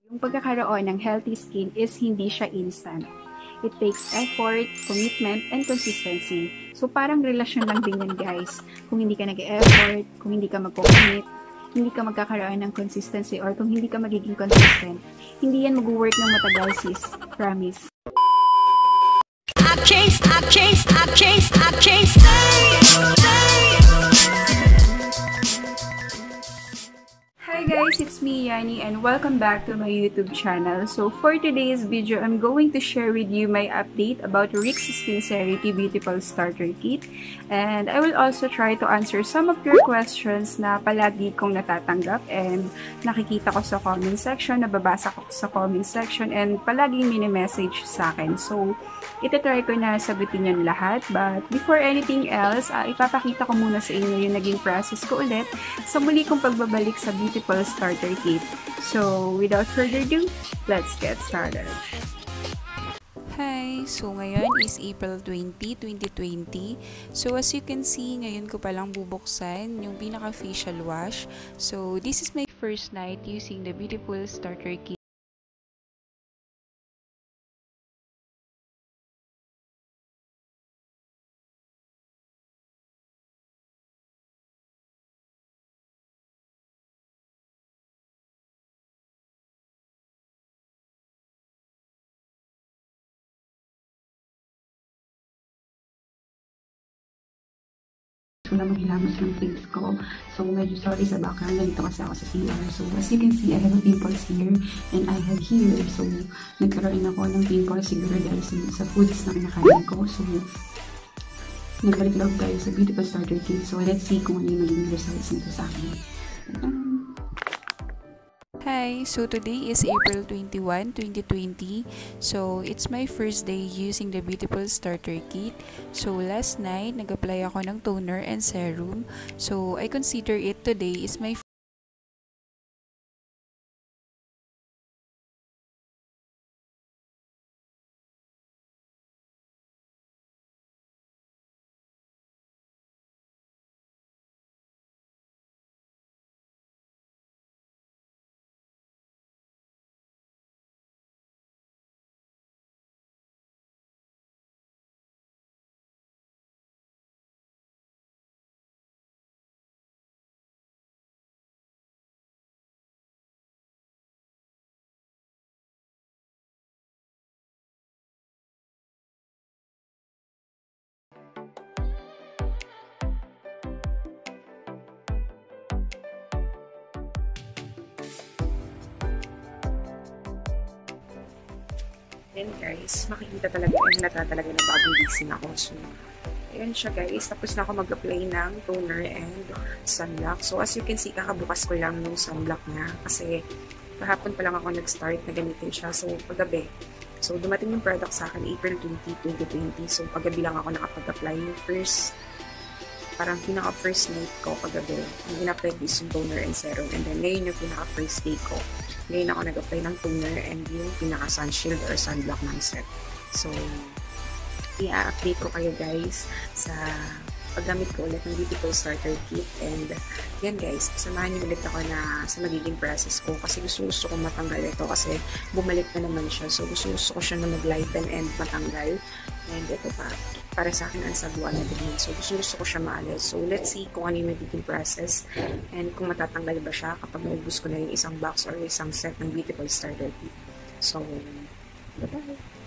Yung pagkakaroon ng healthy skin is hindi siya instant. It takes effort, commitment, and consistency. So parang relasyon lang din yan guys. Kung hindi ka nag-effort, kung hindi ka magko-commit, hindi ka magkakaroon ng consistency, or kung hindi ka magiging consistent, hindi yan mag-work ng matagal sis. Promise. I can't stay. Hi guys, it's me Yani and welcome back to my YouTube channel. So for today's video, I'm going to share with you my update about Rix Sincerity Beautiful Starter Kit. And I will also try to answer some of your questions na palagi kong natatanggap and nakikita ko sa comment section, nababasa ko sa comment section, and palaging mini-message sa akin. So itatry ko na sagutin yan lahat. But before anything else, ipapakita ko muna sa inyo yung naging process ko ulit sa muli kong pagbabalik sa Beautiful Starter Kit. So, without further ado, let's get started. Hi! So, ngayon is April 20, 2020. So, as you can see, ngayon ko palang bubuksan yung pinaka-facial wash. So, this is my first night using the Beautiful Starter Kit. Wala maghilamos ng face ko. So, medyo sorry sa background. Nandito kasi ako sa CR. So, as you can see, I have a pimples here and I have here. So, nagkaroon ako ng pimples siguro dahil sa foods na kinakain ko. So, nagbalik log tayo sa Beautiful Starter Kit. So, let's see kung ano yung magiging results nito sa akin. Hi! So, today is April 21, 2020. So, it's my first day using the Beautiful Starter Kit. So, last night, nag-apply ako ng toner and serum. So, I consider it today is my Then guys, makikita talaga yung nata talaga na bagong gising ako. So, ayan siya guys. Tapos na ako mag-apply ng toner and sunblock. So, as you can see, kakabukas ko lang ng sunblock niya. Kasi, kahapon pa lang ako nag-start na gamitin siya. So, paggabi. So, dumating yung product sa akin April 20, 2020. So, paggabi lang ako nakapag-apply. Yung first, parang pinaka-first night ko paggabi. Yung in-apply ko is yung toner and serum. And then, ngayon yung pinaka-first day ko. Ngayon ako nag-apply ng toner and yung pinaka-sunshield or sunblock ng set. So, i-update ko kayo guys sa paggamit ko ulit ng Beautiful Starter Kit. And yan guys, samahan niyo ulit ako na sa magiging process ko kasi gusto ko matanggal ito kasi bumalik na naman siya. So, gusto ko siya na mag-lighten and matanggal. And ito pa, para sa akin ang sagwa na din. So, gusto ko siya maalis. So, let's see kung ano yung magiging process and kung matatanggal ba siya kapag naubos ko na yung isang box or isang set ng Beautiful Starter Kit. So, bye-bye!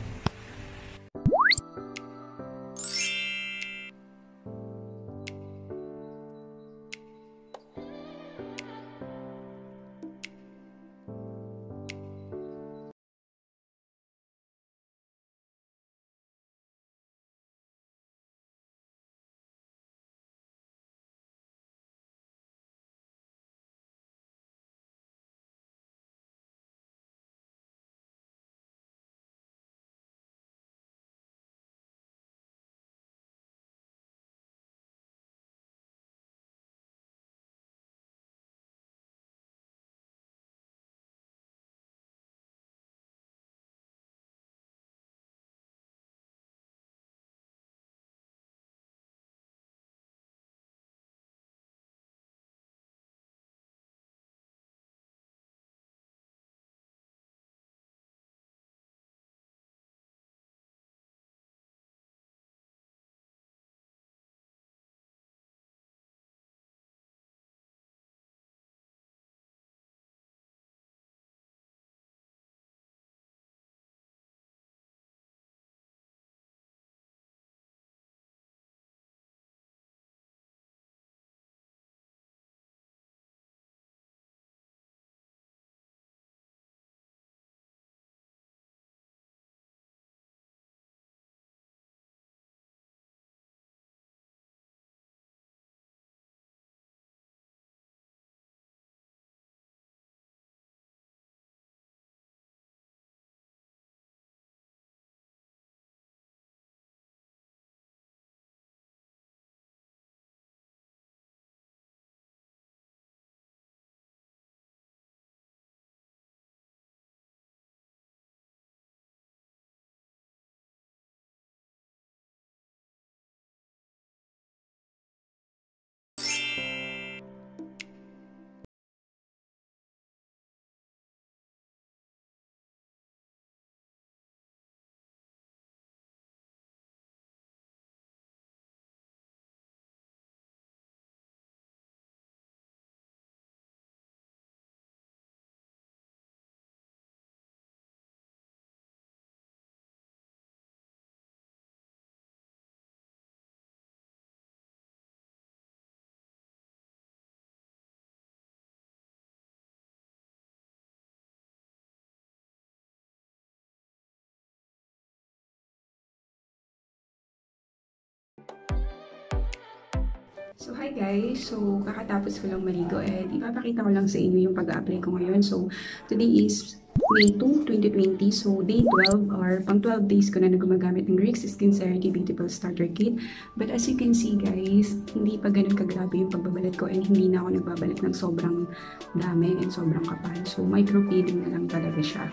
So, hi guys! So, kakatapos ko lang maligo and ipapakita ko lang sa inyo yung pag-a-apply ko ngayon. So, today is May 2, 2020. So, day 12 or pang 12 days ko na gumagamit ng Rix Sincerity Beautiful Starter Kit. But as you can see guys, hindi pa ganun kagrabe yung pagbabalat ko and hindi na ako nagbabalat ng sobrang dami and sobrang kapal. So, micro-peeling na lang talaga siya.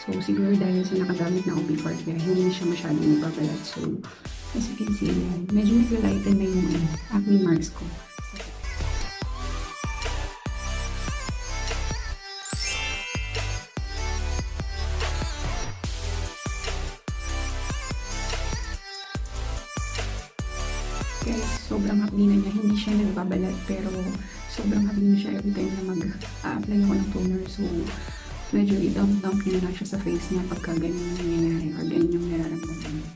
So, siguro dahil sa nakagamit na ako before, kaya hindi na siya masyadong nagbabalat. So, as you can see, yan. Medyo nag-lighten na yung acne marks ko. Guys, sobrang hapdi na niya. Hindi siya nagbabalat, pero sobrang hapdi na siya every time na mag-a-apply ako ng toner. So, medyo i-dump-dump niya na siya sa face niya pagka ganyan yung nangyayari or ganyan yung nararamdaman niya.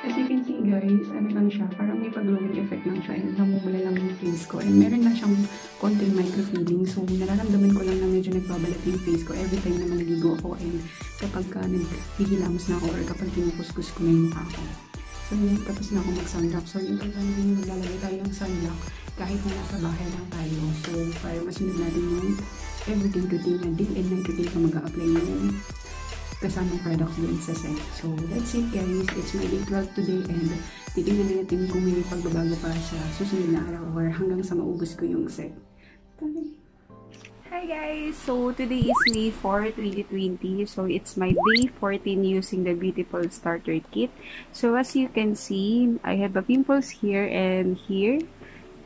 As you can see guys, ano lang siya, parang may pag-glowing effect lang siya and namumula lang yung face ko. And meron lang siyang konting micro-feeling. So, nararamdaman ko lang na medyo nagbabalat yung face ko every time na maliligo ako and kapag naghihilamos na ako or kapag kinukuskus ko na yung mukha ko. So, yun, tapos na ako mag-sunblock. So, yun talaga yung maglalagay tayo ng sunblock kahit na nasa bahay lang tayo. So, para masunod natin yung everyday routine na day and night routine na mag-a-apply ngayon kasamang products din sa set. So, that's it guys. It's my day 12 today and titignan natin kung may pagbabago pa sa susunod na araw or hanggang sa maubos ko yung set. Bye! Hi guys! So, today is May 4, 2020. So, it's my day 14 using the Beautiful Starter Kit. So, as you can see, I have a pimples here and here.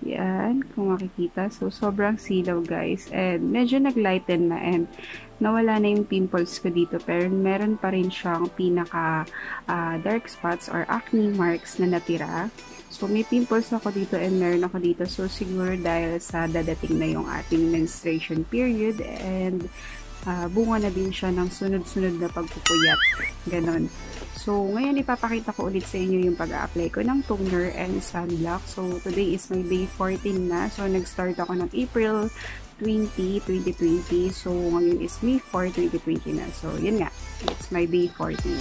Yan, kung makikita. So, sobrang silaw guys. And medyo nag-lighten na and nawala na yung pimples ko dito. Pero meron pa rin siyang pinaka dark spots or acne marks na natira. So, may pimples ako dito and meron ako dito. So, siguro dahil sa dadating na yung ating menstruation period and bunga na din siya ng sunod-sunod na pagpupuyat. Ganon. So, ngayon ipapakita ko ulit sa inyo yung pag-a-apply ko ng toner and sunblock. So, today is my day 14 na. So, nag-start ako ng April 20, 2020. So, ngayon is May 4, 2020 na. So, yun nga. It's my day 14.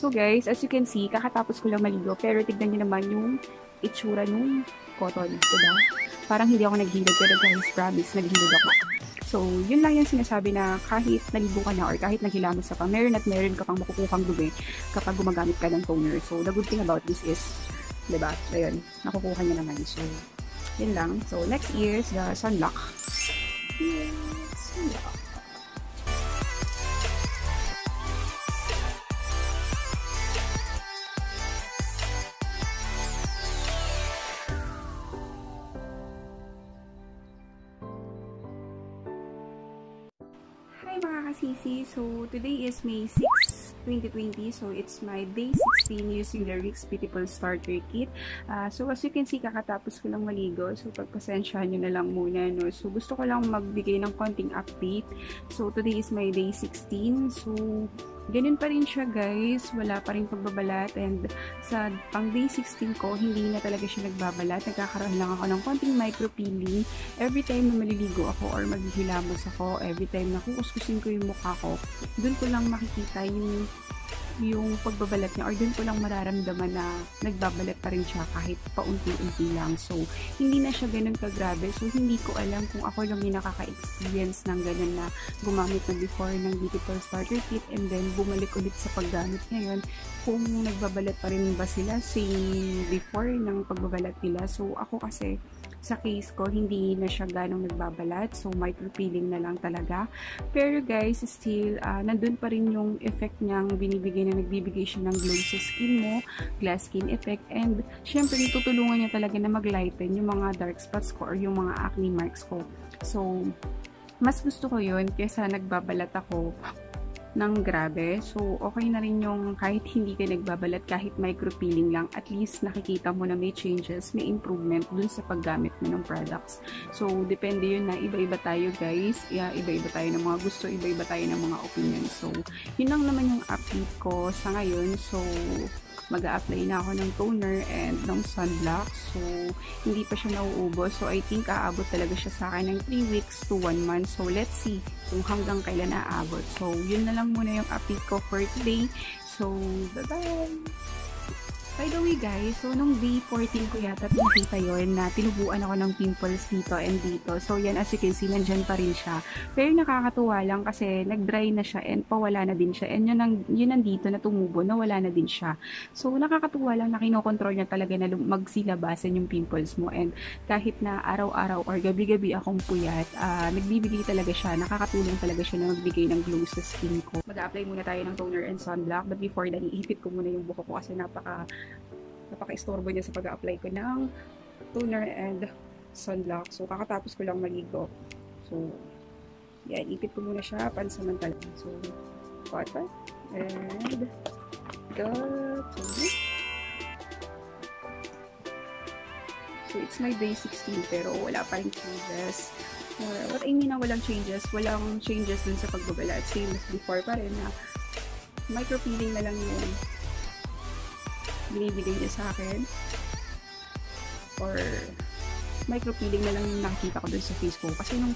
So guys, as you can see, kakatapos ko lang maligo, pero tignan nyo naman yung itsura nung cotton, diba? Parang hindi ako naghilod, pero guys, promise, naghilod ako. So, yun lang yung sinasabi na kahit naligo ka na or kahit naghilamos ka pa, meron at meron ka pang makukuhang dumi kapag gumagamit ka ng toner. So, the good thing about this is, diba? So, yun, nakukuha niya naman. So, yun lang. So, next is the sunblock. Yes, sunblock. Hi mga kasisi! So, today is May 6, 2020. So, it's my day 16 using the Rix Beautiful Starter Kit. So, as you can see, kakatapos ko lang maligo. So, pagpasensyahan nyo na lang muna, no? So, gusto ko lang magbigay ng konting update. So, today is my day 16. So, ganun pa rin siya guys, wala pa rin pagbabalat and sa pang day 16 ko, hindi na talaga siya nagbabalat. Nagkakaroon lang ako ng konting micro-peeling every time na maliligo ako or maghihilamos ako, every time na kukuskusin ko yung mukha ko, dun ko lang makikita yung yung pagbabalat niya, or dun ko lang mararamdaman na nagbabalat pa rin siya kahit paunti-unti lang. So, hindi na siya ganun kagrabe. So, hindi ko alam kung ako lang yung nakaka-experience ng ganun na gumamit na before ng Beauty Pearl Starter Kit and then bumalik ulit sa paggamit ngayon, kung nagbabalat pa rin ba sila same before ng pagbabalat nila. So, ako kasi sa case ko, hindi na siya ganong nagbabalat. So, micropeeling na lang talaga. Pero guys, still, nandun pa rin yung effect niyang binibigay na nagbibigay siya ng glow sa skin mo, glass skin effect, and syempre, tutulungan niya talaga na mag-lighten yung mga dark spots ko or yung mga acne marks ko. So, mas gusto ko yun kaysa nagbabalat ako ng grabe. So, okay na rin yung kahit hindi ka nagbabalat, kahit micropeeling lang, at least nakikita mo na may changes, may improvement dun sa paggamit mo ng products. So, depende yun na iba-iba tayo guys. Iba-iba tayo ng mga gusto, iba-iba tayo ng mga opinion. So, yun lang naman yung update ko sa ngayon. So, mag-a-apply na ako ng toner and ng sunblock. So, hindi pa siya nauubos. So, I think aabot talaga siya sa akin ng 3 weeks to 1 month. So, let's see kung hanggang kailan aabot. So, yun na lang muna yung update ko for today. So, bye-bye! By the way guys, so nung day 14 ko yata nakita yun na tinubuan ako ng pimples dito and dito. So yan, as you can see, nandyan pa rin siya. Pero nakakatuwa lang kasi nag-dry na siya and pawala na din siya. And yun nandito na tumubo, nawala na din siya. So nakakatuwa lang na kinokontrol niya talaga na magsilabasan yung pimples mo. And kahit na araw-araw or gabi-gabi akong puyat, nagbibigay talaga siya, nakakatulong talaga siya na magbigay ng glow sa skin ko. Mag-a-apply muna tayo ng toner and sunblock. But before that, iipit ko muna yung buhok ko kasi napaka-istorbo niya sa pag-apply ko ng toner and sunblock. So, kakatapos ko lang maligo. So, yan, ipit ko muna siya pansamantala. So, cotton and the toner. So, it's my day 16 pero wala pa rin changes. What I mean na walang changes dun sa pagbabala. Same as before pa rin na micropeeling na lang yung binibigay niya sa akin, or micropeeling na lang yung nakikita ko dun sa face ko. Kasi nung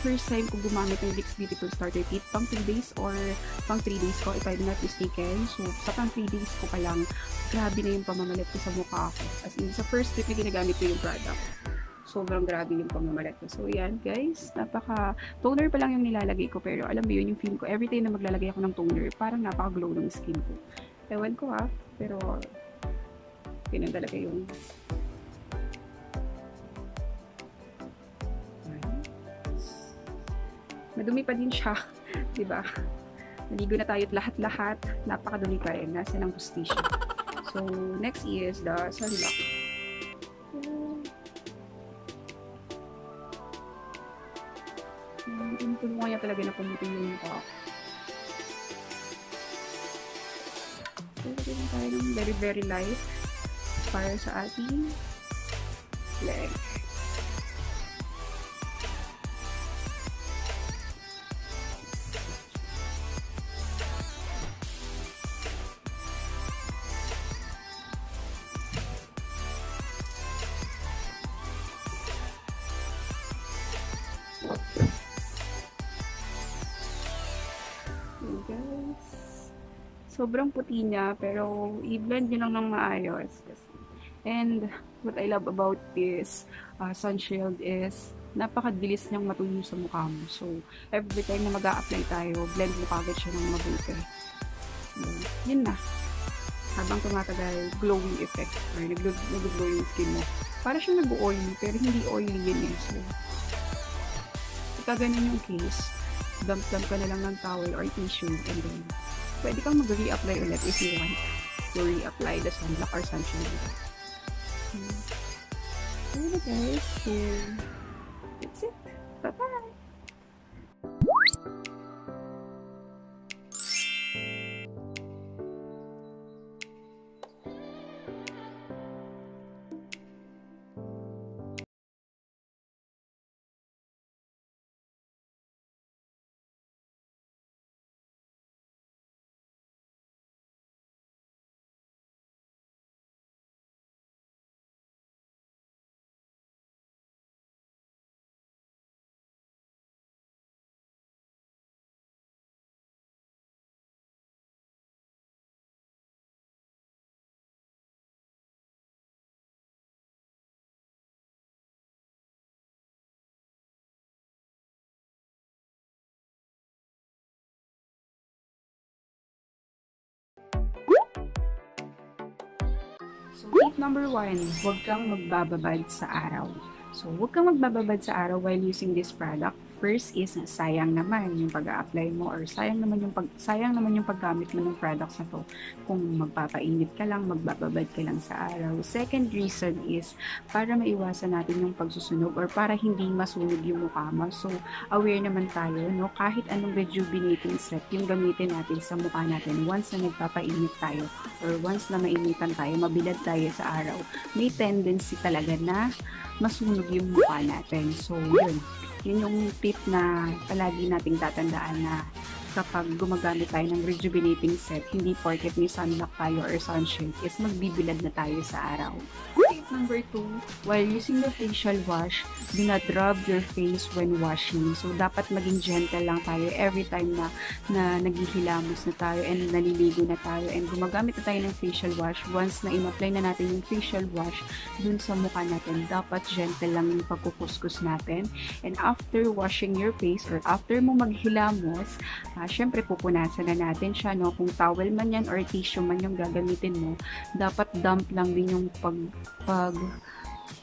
first time ko gumamit ng NYX Beautiful Starter Kit, pang 2 days or pang 3 days ko, if I'm not mistaken. So, sa pang 3 days ko pa lang, grabe na yung pamamalat ko sa mukha ko. As in, sa first trip na ginagamit ko yung product, sobrang grabe yung pamamalat ko. So, yan guys, toner pa lang yung nilalagay ko, pero alam mo yun, yung feel ko, every time na maglalagay ako ng toner, parang napaka-glow ng skin ko. Ewan ko pero ganun talaga yung madumi pa din siya, diba? Naligo na tayo't lahat-lahat, napakadumi pa rin, nasa ng hustisya. So, next is the sunblock. Tulungan niya talaga na pumutin yung mukha. So, lagyan tayo ng very, very light para sa ating leg. Guys, sobrang puti niya pero i-blend nyo lang ng maayos. And what I love about this sun shield is napakabilis niyang matuyo sa mukha mo. So, every time na mag-a-apply tayo, blend mo kagad siya ng mabuti. Yun na. Habang tumatagal, glowing effect or nag-glow yung skin mo. Para siyang nag-oily pero hindi oily yun eh. So, pagka ganun yung case, dump ka na lang ng towel or tissue and then pwede kang mag-re-apply ulit if you want to re-apply the sunblock or sunscreen. So, guys, so that's it. Bye-bye! So, tip number 1, huwag kang magbababad sa araw. So, huwag kang magbababad sa araw while using this product. First is, sayang naman yung pag-a-apply mo or sayang naman yung paggamit mo ng products na to. Kung magpapainit ka lang, magbababad ka lang sa araw. Second reason is, para maiwasan natin yung pagsusunog or para hindi masunog yung mukha mo. So, aware naman tayo, no? Kahit anong rejuvenating set yung gamitin natin sa mukha natin once na nagpapainit tayo or once na mainitan tayo, mabilad tayo sa araw, may tendency talaga na masunog yung mukha natin. So, yun yung tip na palagi nating tatandaan na kapag gumagamit tayo ng rejuvenating set, hindi porket may sunblock tayo or sunshield is magbibilad na tayo sa araw. Tip number 2, while using the facial wash, do not rub your face when washing. So, dapat maging gentle lang tayo every time na naghihilamos na tayo and naliligo na tayo and gumagamit na tayo ng facial wash. Once na in-apply na natin yung facial wash dun sa mukha natin, dapat gentle lang yung pagkukuskus natin. And after washing your face or after mo maghilamos, syempre pupunasan na natin siya, no? Kung towel man yan or tissue man yung gagamitin mo, dapat damp lang din yung pag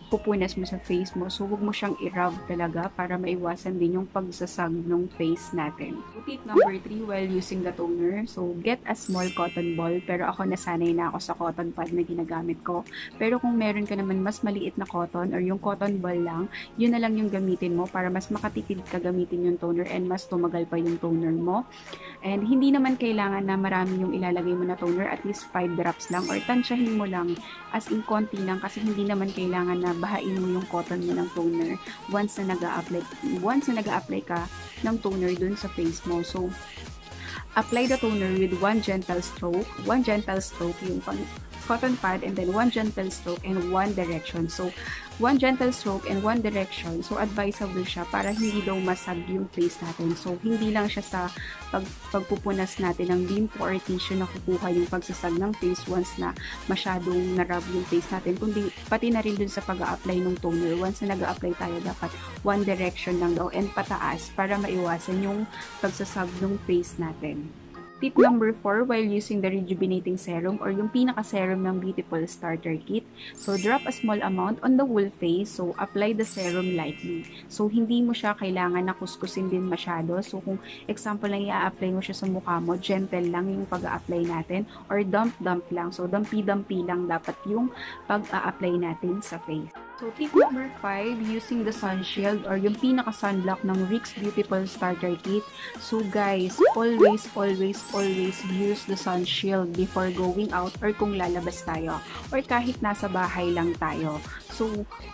pupunas mo sa face mo. So, huwag mo siyang i-rub talaga para maiwasan din yung pagsasag ng face natin. Tip number 3, while using the toner. So, get a small cotton ball. Pero ako nasanay na ako sa cotton pad na ginagamit ko. Pero kung meron ka naman mas maliit na cotton or yung cotton ball lang, yun na lang yung gamitin mo para mas makatipid ka gamitin yung toner and mas tumagal pa yung toner mo. And hindi naman kailangan na marami yung ilalagay mo na toner, at least 5 drops lang or tansyahin mo lang as in konti lang kasi hindi naman kailangan na bahain mo yung cotton mo ng toner once na nag-a-apply ka ng toner dun sa face mo. So, apply the toner with one gentle stroke yung cotton pad, and then one gentle stroke and one direction. So, one gentle stroke and one direction. So, advisable siya para hindi daw masag yung face natin. So, hindi lang siya sa pagpupunas natin ng bimpo or tissue na kukuha yung pagsasag ng face once na masyadong narub yung face natin, kundi pati na rin dun sa pag-a-apply ng toner. Once na nag-a-apply tayo, dapat one direction lang daw and pataas para maiwasan yung pagsasag ng face natin. Tip number 4, while using the rejuvenating serum or yung pinaka-serum ng Beautiful Starter Kit. So, drop a small amount on the whole face. So, apply the serum lightly. So, hindi mo siya kailangan na kuskusin din masyado. So, kung example lang i-a-apply mo siya sa mukha mo, gentle lang yung pag-a-apply natin or dump lang. So, dampi-dampi lang dapat yung pag-a-apply natin sa face. So, tip number 5, using the sun shield or yung pinaka-sunblock ng Rix Beautiful Starter Kit. So, guys, always use the sun shield before going out or kung lalabas tayo or kahit nasa bahay lang tayo. So,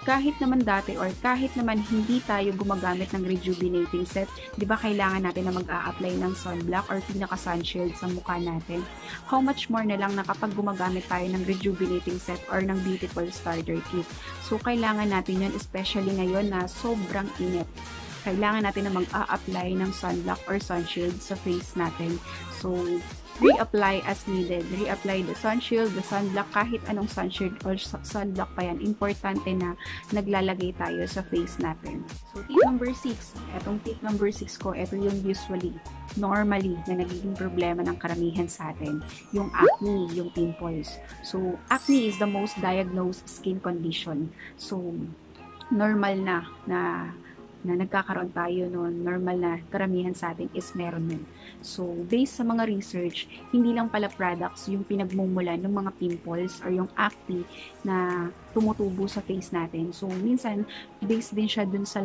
kahit naman dati or kahit naman hindi tayo gumagamit ng rejuvenating set, di ba kailangan natin na mag-a-apply ng sunblock or pinaka-sun shield sa mukha natin? How much more na lang na kapag gumagamit tayo ng rejuvenating set or ng Beautiful Starter Kit? So, kailangan natin yun, especially ngayon na sobrang init. Kailangan natin na mag-a-apply ng sunblock or sun shield sa face natin. So, reapply as needed. Reapply the sun shield, the sunblock, kahit anong sun shield or sunblock pa yan. Importante na naglalagay tayo sa face natin. So, tip number 6. Etong tip number 6 ko, ito yung normally na nagiging problema ng karamihan sa atin. Yung acne, yung pimples. So, acne is the most diagnosed skin condition. So, normal na nagkakaroon tayo noon, normal na karamihan sa atin is meron nun. So, based sa mga research, hindi lang pala products yung pinagmumulan ng mga pimples or yung acne na tumutubo sa face natin. So, minsan, based din siya dun sa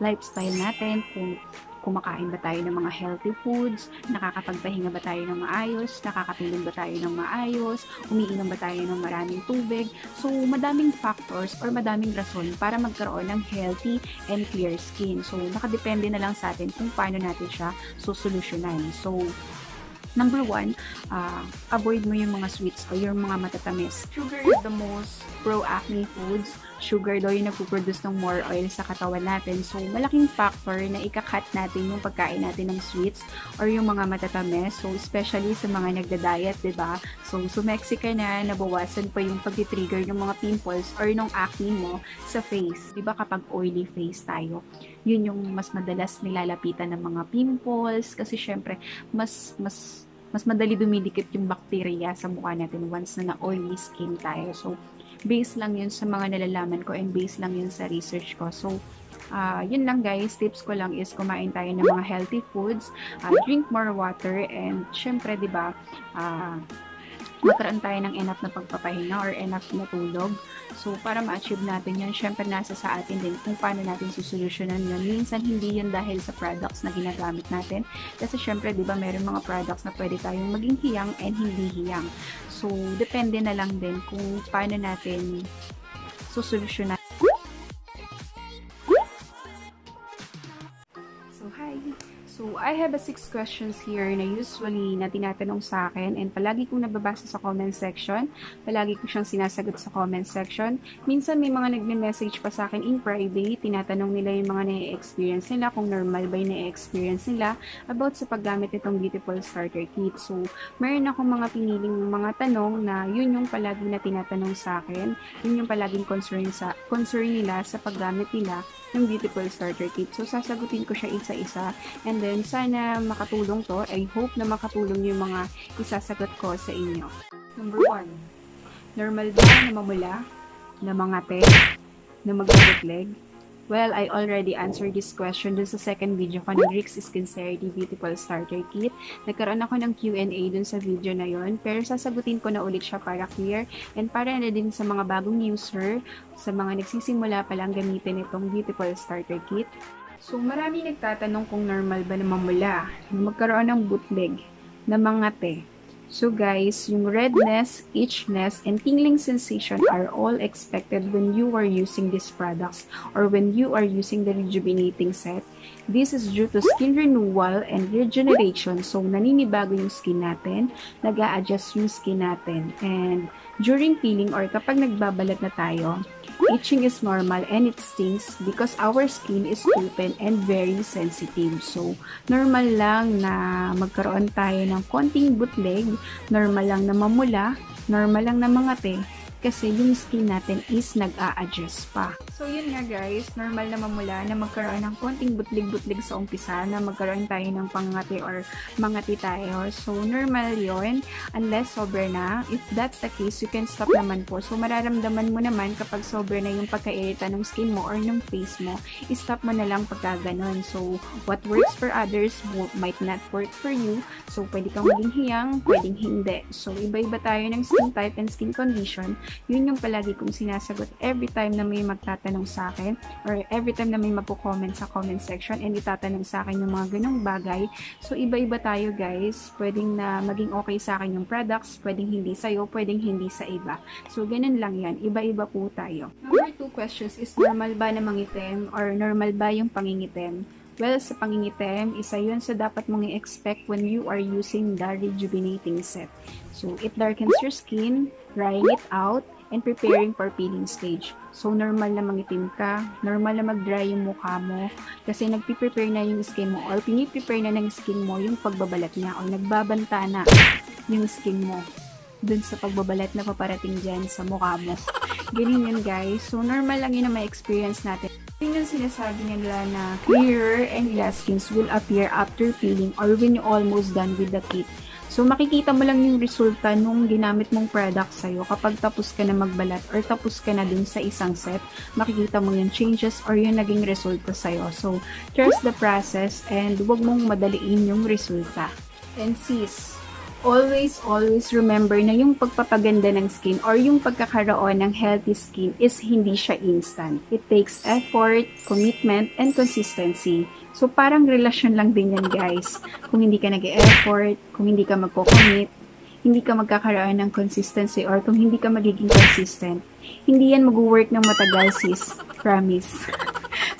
lifestyle natin, kung kumakain ba tayo ng mga healthy foods, nakakapagpahinga ba tayo ng maayos, nakakatulog ba tayo ng maayos, umiinom ba tayo ng maraming tubig. So, madaming factors or madaming rason para magkaroon ng healthy and clear skin. So, nakadepende na lang sa atin kung paano natin siya susolusyonan. So, number 1, avoid mo yung mga sweets o yung mga matatamis. Sugar is the most pro-acne foods. Sugar daw yung nagpuproduce ng more oil sa katawan natin. So, malaking factor na ika-cut natin yung pagkain natin ng sweets or yung mga matatamis. So, especially sa mga nagda-diet, diba? So, sumeksi ka na, nabawasan pa yung pag-trigger ng mga pimples or ng acne mo sa face. Diba kapag oily face tayo? Yun yung mas madalas nilalapitan ng mga pimples kasi syempre, mas madali dumidikit yung bacteria sa mukha natin once na oily skin tayo. So, Based lang yun sa mga nalalaman ko and based lang yun sa research ko. So, yun lang guys, tips ko lang is kumain tayo ng mga healthy foods, drink more water, and syempre, di ba, magkaroon tayo ng enough na pagpapahinga or enough na tulog. So, para ma-achieve natin yun, syempre nasa sa atin din kung paano natin susolusyonan yun. Minsan, hindi yun dahil sa products na ginagamit natin. Kasi syempre, di ba, meron mga products na pwede tayong maging hiyang and hindi hiyang. So, depende na lang din kung paano natin susolusyonan. So, hi! So, I have 6 questions here na usually na tinatanong sa akin and palagi kong nababasa sa comment section. Palagi ko siyang sinasagot sa comment section. Minsan may mga nagme-message pa sa akin in private. Tinatanong nila yung mga na-experience nila, kung normal ba yung na-experience nila about sa paggamit itong Beautiful Starter Kit. So, meron akong mga piniling mga tanong na yun yung palagi na tinatanong sa akin. Yun yung palaging concern nila sa paggamit nila ng Beautiful Starter Kit. So, sasagutin ko siya isa-isa. And then, sana makatulong to. I hope na makatulong yung mga isasagot ko sa inyo. Number 1. Normal ba na mamula, na mangate, na magkabutleg? Well, I already answered this question dun sa second video ko ng Rick's Sincerity Beautiful Starter Kit. Nagkaroon ako ng Q&A dun sa video na yon, pero sasagutin ko na ulit siya para clear and para na din sa mga bagong user, sa mga nagsisimula pa lang gamitin itong Beautiful Starter Kit. So, marami nagtatanong kung normal ba na mamula, na magkaroon ng bootleg, na mangate. So guys, yung redness, itchiness, and tingling sensation are all expected when you are using these products or when you are using the rejuvenating set. This is due to skin renewal and regeneration. So, naninibago yung skin natin, nag-a-adjust yung skin natin. And during peeling or kapag nagbabalat na tayo, itching is normal and it stings because our skin is open and very sensitive. So, normal lang na magkaroon tayo ng konting bootleg, normal lang na mamula, normal lang na mangate, kasi yung skin natin is nag-a-adjust pa. So, yun nga guys, normal na mamula na magkaroon ng konting butlig-butlig sa umpisa, na magkaroon tayo ng pangati or mangati tayo. So, normal yun, unless sobra na. If that's the case, you can stop naman po. So, mararamdaman mo naman kapag sobra na yung pagkairita ng skin mo or ng face mo, i-stop mo na lang pagka ganun. So, what works for others might not work for you. So, pwede kang maging hiyang, pwedeng hindi. So, iba-iba tayo ng skin type and skin condition. Yun yung palagi kong sinasagot every time na may magtatanong sa akin or every time na may magko-comment sa comment section and itatanong sa akin yung mga ganong bagay. So, iba-iba tayo guys. Pwedeng na maging okay sa akin yung products, pwedeng hindi sa'yo, pwedeng hindi sa iba. So, ganun lang yan. Iba-iba po tayo. Number 2 questions is, normal ba na mangitim or normal ba yung pangingitim? Well, sa pangingitim, isa yun sa dapat mong i-expect when you are using the rejuvenating set. So, it darkens your skin, drying it out, and preparing for peeling stage. So, normal na mangitim ka, normal na mag-dry yung mukha mo, kasi nagpiprepare na yung skin mo or piniprepare na ng skin mo yung pagbabalat niya or nagbabanta na yung skin mo dun sa pagbabalat na paparating dyan sa mukha mo. Ganyan yun guys. So, normal lang yun na may experience natin. Yun yung sinasabi nila na clearer and glass skins will appear after peeling or when you're almost done with the kit. So, makikita mo lang yung resulta nung ginamit mong product sa'yo kapag tapos ka na magbalat or tapos ka na dun sa isang set. Makikita mo yung changes or yung naging resulta sa'yo. So, trust the process and huwag mong madaliin yung resulta. And sis, always remember na yung pagpapaganda ng skin or yung pagkakaroon ng healthy skin is hindi siya instant. It takes effort, commitment, and consistency. So, parang relasyon lang din yan, guys. Kung hindi ka nag-e-effort, kung hindi ka magko-commit, hindi ka magkakaroon ng consistency, or kung hindi ka magiging consistent, hindi yan mag-work ng matagal, sis. Promise.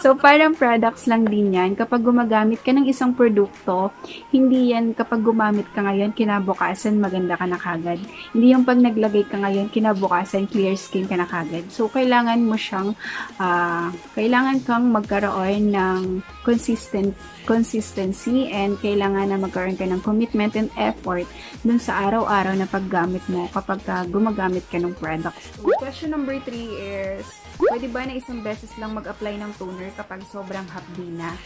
So, parang products lang din yan. Kapag gumagamit ka ng isang produkto, hindi yan kapag gumamit ka ngayon, kinabukasan, maganda ka na kagad. Hindi yung pag naglagay ka ngayon, kinabukasan, clear skin ka na kagad. So, kailangan mo siyang, kailangan kang magkaroon ng consistency and kailangan na magkaroon ka ng commitment and effort dun sa araw-araw na paggamit mo kapag gumagamit ka ng products. So, question number 3 is, pwede ba na isang beses lang mag-apply ng toner kapag sobrang hapdi na?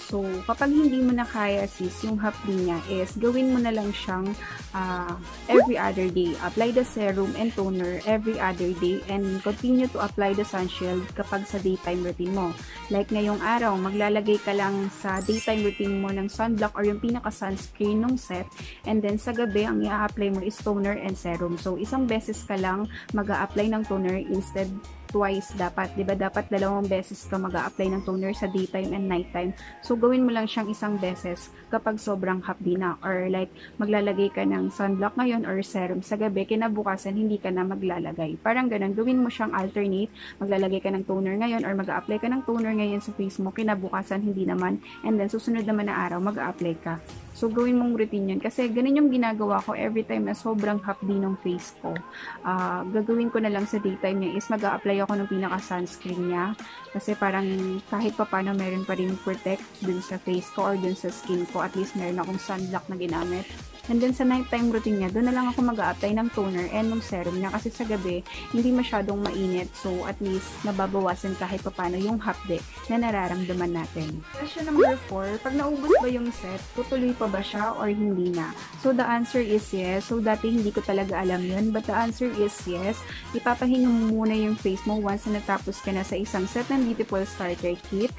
So, kapag hindi mo na kaya sis, yung hapdi niya is, gawin mo na lang siyang every other day. Apply the serum and toner every other day and continue to apply the sunshield kapag sa daytime routine mo. Like ngayong araw, maglalagay ka lang sa daytime routine mo ng sunblock or yung pinaka-sunscreen ng set, and then sa gabi, ang i-apply mo is toner and serum. So, isang beses ka lang mag-a-apply ng toner instead twice dapat, 'di ba? Dapat 2 beses ka mag-a-apply ng toner sa daytime and nighttime. So gawin mo lang siyang isang beses kapag sobrang hapdi na, or like maglalagay ka ng sunblock ngayon or serum sa gabi, kinabukasan hindi ka na maglalagay. Parang ganun, gawin mo siyang alternate. Maglalagay ka ng toner ngayon or mag-a-apply ka ng toner ngayon sa face mo, kinabukasan hindi naman, and then susunod naman na araw mag-a-apply ka. So, gawin mong routine yun. Kasi ganun yung ginagawa ko every time na sobrang hapdi ng face ko. Gagawin ko na lang sa daytime niya is mag-a-apply ako ng pinaka-sunscreen niya. Kasi parang kahit pa paano meron pa rin protect dun sa face ko or dun sa skin ko. At least meron akong sunblock na ginamit. And then sa nighttime routine niya, doon na lang ako mag-a-apply ng toner and ng serum niya. Kasi sa gabi, hindi masyadong mainit. So, at least nababawasan kahit pa paano yung hapde na nararamdaman natin. Question number 4, pag naubos ba yung set, tutuloy pa ba siya or hindi na? So, the answer is yes. So, dati hindi ko talaga alam yun. But the answer is yes. Ipapahinga mo muna yung face mo once na natapos ka na sa isang set ng Beautiful Starter Kit.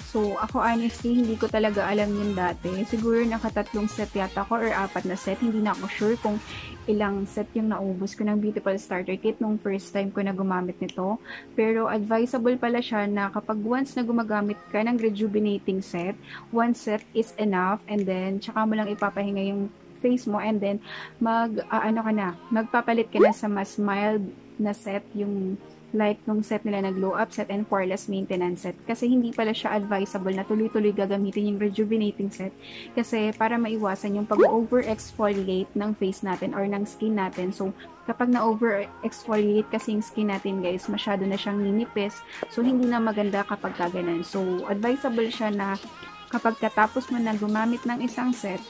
So, ako honestly, hindi ko talaga alam yun dati. Siguro nakatatlong set yata ko or 4 na set. Hindi na ako sure kung ilang set yung naubos ko ng Beautiful Starter Kit nung first time ko na gumamit nito. Pero advisable pala siya na kapag once na gumagamit ka ng rejuvenating set, 1 set is enough, and then tsaka mo lang ipapahinga yung face mo, and then magpapalit ka na sa mas mild na set, yung like nung set nila na glow up set and poreless maintenance set. Kasi hindi pala siya advisable na tuloy-tuloy gagamitin yung rejuvenating set. Kasi para maiwasan yung pag-over-exfoliate ng face natin or ng skin natin. So, kapag na-over-exfoliate kasi yung skin natin guys, masyado na siyang ninipis. So, hindi na maganda kapag kaganan. So, advisable siya na kapag katapos mo na gumamit ng isang set,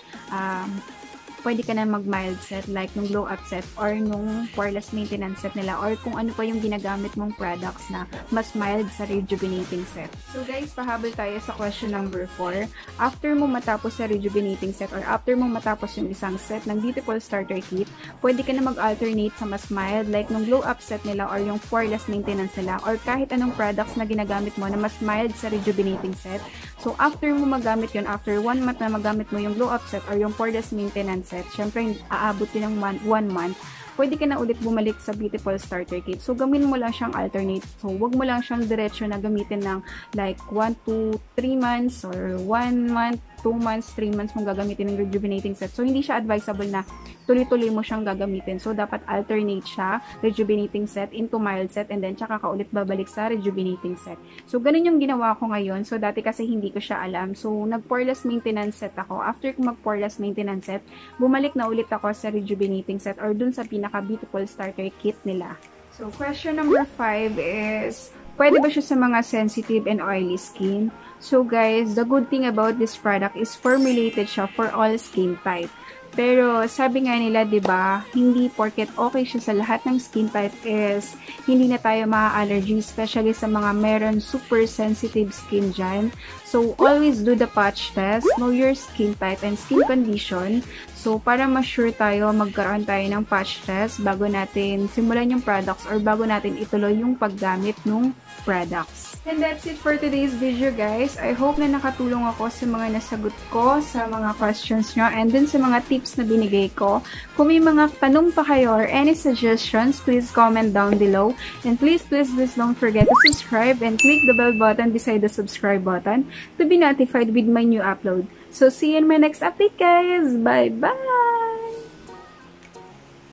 pwede ka na mag-mild set like nung glow up set or nung poreless maintenance set nila, or kung ano pa yung ginagamit mong products na mas mild sa rejuvenating set. So guys, pahabol tayo sa question number 4. After mo matapos sa rejuvenating set or after mo matapos yung isang set ng Beautiful Starter Kit, pwede ka na mag-alternate sa mas mild like nung glow up set nila or yung poreless maintenance nila, or kahit anong products na ginagamit mo na mas mild sa rejuvenating set. So after mo magamit yun, after 1 month na magamit mo yung glow up set or yung poreless maintenance set, syempre aabot din ng 1 month, pwede ka na ulit bumalik sa Beautiful Starter Kit. So, gawin mo lang siyang alternate. So, wag mo lang siyang diretso na gamitin ng like 1 to 3 months or 1 month, 2 months, 3 months mong gagamitin ng rejuvenating set. So, hindi siya advisable na tuloy-tuloy mo siyang gagamitin. So, dapat alternate siya, rejuvenating set into mild set, and then tsaka ka ulit babalik sa rejuvenating set. So, ganun yung ginawa ko ngayon. So, dati kasi hindi ko siya alam. So, nag-poreless maintenance set ako. After ko mag-poreless maintenance set, bumalik na ulit ako sa rejuvenating set or dun sa pinaka-Beautiful Starter Kit nila. So, question number 5 is, pwede ba siya sa mga sensitive and oily skin? So guys, the good thing about this product is formulated siya for all skin type. Pero sabi nga nila, 'di ba, hindi porket okay siya sa lahat ng skin type is hindi na tayo ma-allergy, especially sa mga meron super sensitive skin dyan. So always do the patch test, know your skin type and skin condition. So para ma-sure tayo, magkaroon tayo ng patch test bago natin simulan yung products or bago natin ituloy yung paggamit ng products. And that's it for today's video guys. I hope na nakatulong ako sa mga nasagot ko, sa mga questions nyo, and din sa mga tips na binigay ko. Kung may mga tanong pa kayo or any suggestions, please comment down below. And please don't forget to subscribe and click the bell button beside the subscribe button to be notified with my new upload. So see you in my next update guys. Bye bye!